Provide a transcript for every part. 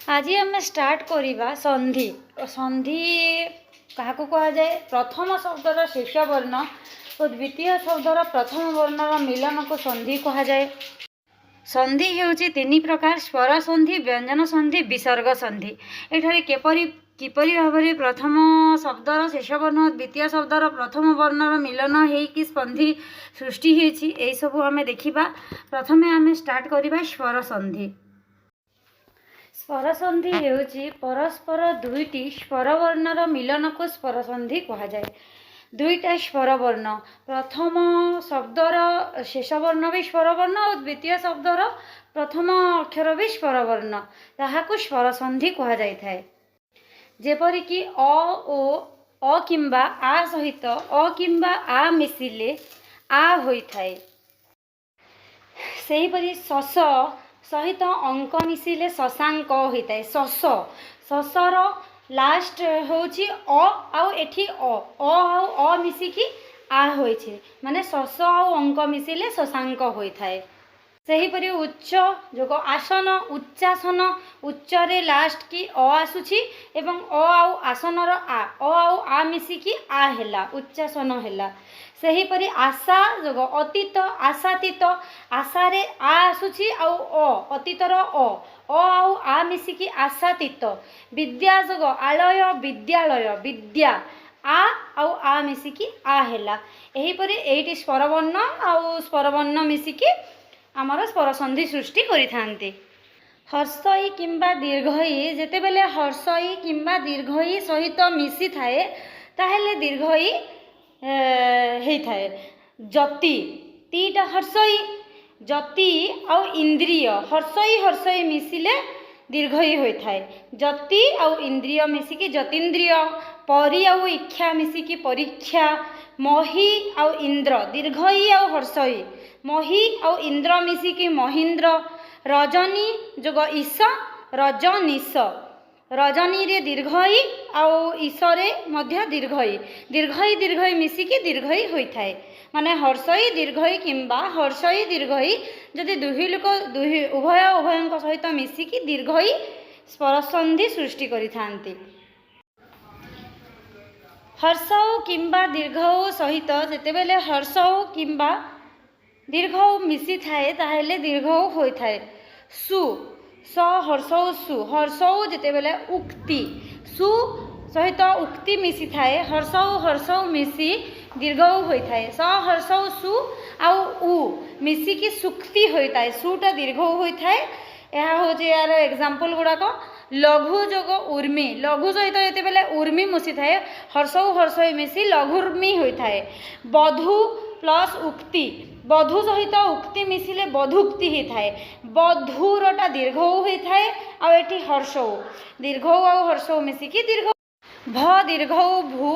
आज आम स्टार्ट करवा संधि। संधि क्या कह जाए? प्रथम शब्दर शेष वर्ण और द्वितीय शब्दर प्रथम वर्णर मिलन को संधि कह जाए। संधि हेउची तीन प्रकार: स्वर संधि, व्यंजन संधि, विसर्ग संधि। एठारे किपरि भाव प्रथम शब्दर शेष वर्ण द्वितीय शब्दर प्रथम वर्णर मिलन होइकि संधि सृष्टि होइछि एई सब आमे देखिबा। प्रथमे आमे स्टार्ट करिबा स्वर संधि। स्वर संधि हेउछि परस्पर दुईटी स्वर वर्णर मिलन को स्वर संधि कह जाए। दुईटा स्वर वर्ण, प्रथम शब्दर शेष वर्ण भी स्वर वर्ण और द्वितीय शब्दर प्रथम अक्षर भी स्वर वर्ण, ताहाकु स्वर संधि कह जाय थाए। जेपरिक अ किंबा आ सहित अ किंबा आ मिसिले आ होइथाए। सेहीपरि शस सहित अंक मिसिले शशांक होइथाए। शसर लास्ट होची आउ एठी अ मिसिकी आ होइछे, माने शस आउ अंक मिसिले शशांक होइथाए। सेहीपरि उच्च जोग आसन, उच्चासन, उच्चरे लास्ट की अ आसुछि एवं अ आउ आसनर आ मिसिकी आ हेला, उच्चासन हेला। सेहीपरि आशा जोग अतीत, आशातीत, आशारे आ आसुछि आउ अतीतर आउ आ मिसिकी आशातीत। विद्या जोग आलय, विद्यालय, विद्या आउ आ मिसिकी आ हेला। एहीपरि एइटी स्वरवर्ण आउ स्वरवर्ण मिसिकी आमर स्वर संधि सृष्टि करिथांती। हर्षई किंबा दीर्घई जेतेबेले हर्षई किंबा दीर्घई सहित मिसी थाए ताहेले दीर्घई हेइथाए। जति तीटा हर्षई, जति आउ इंद्रिय हर्षई मिसिले दीर्घई होइथाए। जति आउ इंद्रिय मिसिकी जतीन्द्रिय, परि आउ इच्छा मिसिकी परीक्षा, मही आउ इंद्र दीर्घई आउ हर्षई, मही आउ इंद्र मिसिकी महींद्र। रजनी जोग ईश, रजनीश, रजनी रे दीर्घई आउ ईशरे मध्य दीर्घई, दीर्घई मिसिकी दीर्घई होइथाए। माने हर्षई दीर्घई किंबा हर्षई दीर्घई जदि उभयंक सहित मिसिकी दीर्घई स्वर संधि सृष्टि करिथांती। हर्षौ किंबा दीर्घौ सहित जेतेबेले हर्षौ किंबा दीर्घौ मिसी थाए ताहेले दीर्घौ होइथाए। सु स हर्षौ सु, हर्षौ जेतेबेले उक्ति, सु सहित उक्ति मिसी थाए, हर्षौ मिसी दीर्घौ होइथाए। स हर्षौ सु आउ उ मिसिकी सुक्ति होइथाए, सुटा दीर्घौ होइथाए। यह होचे यार एग्जांपल गुड़ाक। लघु जोग उर्मी, लघु सहित जेतेबेले उर्मी मिसी थाए हर्षौ मिसी लघुर्मी होइथाए। बधु प्लस उक्ति, बधु सहित उक्ति मिसिले बधुक्ति होइथाए। बधुरटा दीर्घौ होइथाए आ एठी हर्षौ, दीर्घौ आउ हर्षौ मिसिकी दीर्घ। भ दीर्घौ भू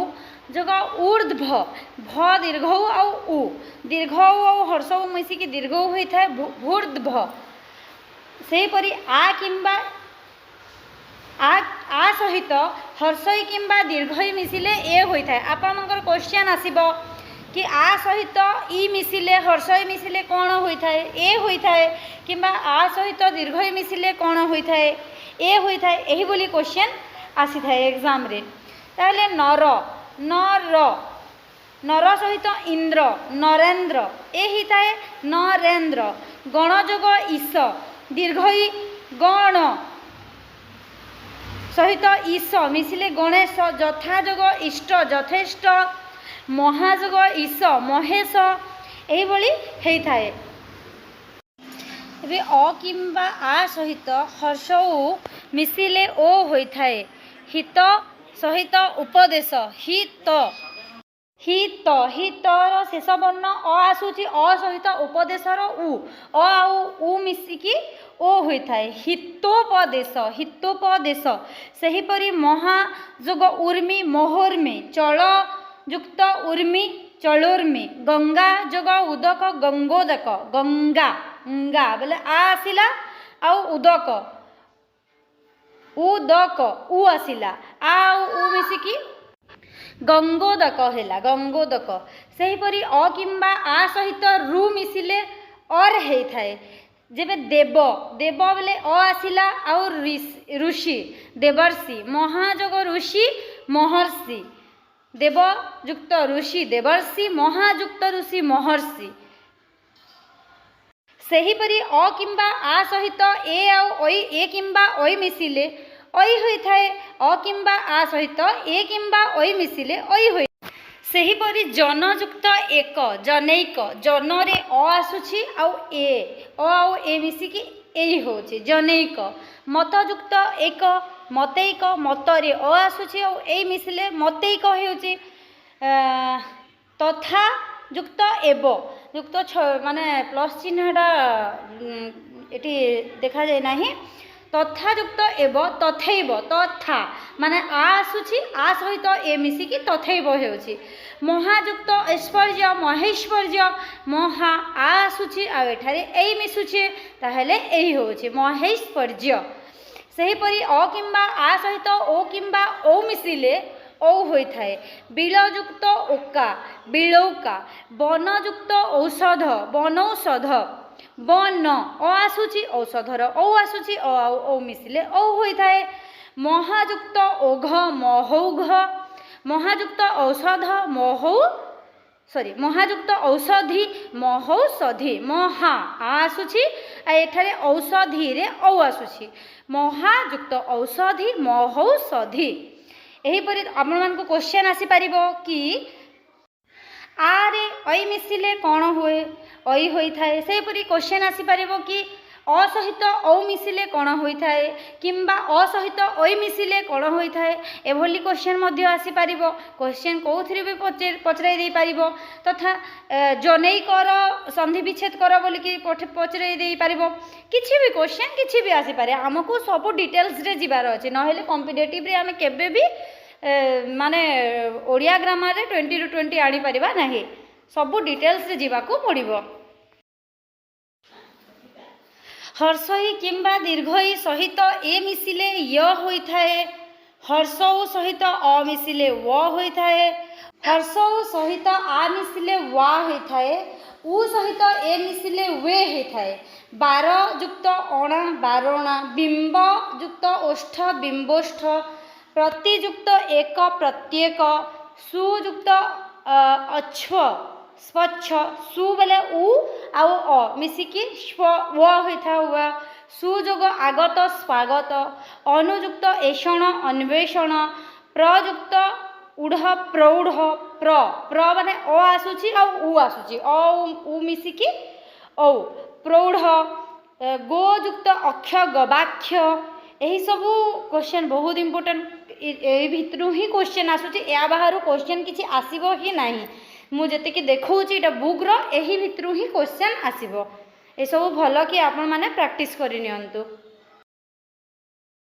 जोग ऊर्ध्व, भ दीर्घौ आउ उ, दीर्घौ आउ हर्षौ मिसिकी दीर्घौ होइथाए भूर्ध्व। सेहीपरि आ किंबा आ सहित हर्षई किंबा दीर्घई मिसिले ए होइथाए। आपनकर क्वेश्चन आसीबो कि आ सहित ई मिसिले हर्षई मिसिले कौन होइथाए? ए होइथाए। किंबा आ सहित दीर्घई मिसिले कौन होइथाए? ए होइथाए। एही बोली क्वेश्चन आसी थाए एग्जाम रे। ताहले नर, नर, नर सहित इंद्र, नरेंद्र, ए हिताए नरेंद्र। गण जोग ईश, दीर्घई गण सहित ईश मिसिले गणेश, जथा जोग इष्ट, यथेष्ट। महाजोग ईश, महेश, एही बोली हेइथाए। एबे अ किंबा आ सहित हर्षौ मिसिले ओ होइथाए। हित सहित उपदेश, हित, हित, हितर शेष वर्ण अ आसुची, अ सहित उपदेशर उ, अ आउ उ मिसिकी ओ होइथाए। हितोपदेश, हितोपदेश। सेहीपरि महा जोग उर्मी, मोहर्मी, चल युक्त उर्मी, चलोर्मी। गंगा जोग उदक, गंगोदक, गंगा, गंगा बोले आ आसिला आउ उदक, उदक उ आसिला, आ उ मिसिकी गंगोदक हेला, गंगोदक। सेहीपरि अ किंबा आ सहित रु मिसिले और हेइथाए। जेबे देव देव बोले अ आसिला आउ ऋषि देवर्षि महाजोग ऋषि महर्षि देवयुक्त ऋषि देवर्षि महायुक्त ऋषि महर्षि सेहीपरि अ किंबा आ सहित ए आउ ओई ए किंबा ओई मिसिले ओई होई थाए अ किंबा आ सहित ए किंबा ओई मिसिले ओई होई सेहीपरि जनयुक्त एक जनैक जनरे अ आसुछि आउ ए मिसिकी एई होछि जनैक मतयुक्त एक मतैक मतरे अ आसुछि आउ एई मिसिले मतैक हेउछि तथा युक्त एव युक्त माने प्लस चिन्हटा एटी देखा जाए नाही तथा युक्त एव तथैव तथा माने आ आसुछि आ सहित ए मिसिकी तथैव हेउछि महायुक्त ऐश्वर्य महेश्वर्य महा आ आसुछि आ एठारे एई मिसुछि ताहेले एई होछि महेश्वर्य सेहीपरि अ किंबा आ सहित ओ किंबा ओ मिसिले औ होई थाए बिलयुक्त ओका बिलौका बनयुक्त औषध बनौषध बन अ आसुछि औषधर औ आसुछि औ मिसिले औ होई थाए महायुक्त ओघ महौघ महायुक्त औषध महौ महायुक्त औषधि महौषधि महा आसुछि एठारे औषधि रे औ आसुछि महायुक्त औषधि महौषधि एहीपरि आपण मानक क्वेश्चन आसी पारिबो कि आरे ओई मिसिले कौन हुए ओई होई थाए सेहीपरि क्वेश्चन आसी पारिबो कि अ सहित औ मिसिले कौन होई थाए किंबा अ सहित ओई मिसिले कौन होई थाए एभली क्वेश्चन मध्य आसी पारिबो क्वेश्चन कोउथरे भी पचराई दे पारिबो तथा जनैकर संधि विच्छेद कर बोली कि पचराई दे पारिबो किछि भी क्वेश्चन किछि भी आसी पारे हमकु सब डिटेल्स रे जिबार अछि नहेले कॉम्पिटिटिव रे हमें केबे भी माने ओडिया ग्रामर रे 20 ରୁ 20 आनी परिबा नाही सब डिटेल्स रे जिबाकू पड़िबो हर्षई किंबा दीर्घई सहित ए मिसिले य होई थाए हर्षौ सहित अ मिसिले व होई थाए हर्षौ सहित आ मिसिले वा होई थाए उ सहित ए मिसिले वे होई थाए बार युक्त अणा बारणा बिंब युक्त ओष्ठ बिंबोष्ठ प्रतियुक्त एक प्रत्येक सुयुक्त अश्व स्वच्छ सु बेले उ आउ अ मिसिकी स्व व होइथा व सुयोग आगत स्वागत अनुयुक्त ऐषण अन्वेषण प्रयुक्त ऊढ़ प्रौढ़ प्र माने अ आसुची आ उ आसुची अ उ मिसिकी औ प्रौढ़ गोयुक्त अक्ष गवाक्ष यही सब क्वेश्चन बहुत इंपोर्टेंट ए भितरु ही क्वेश्चन आसुची या बाहर क्वेश्चन किछि आसीबो ही नाही मु जते कि देखौची एटा बुक रो एही भितरु ही क्वेश्चन आसीबो ए सब भलो कि आपण माने प्रैक्टिस करि नियंतु।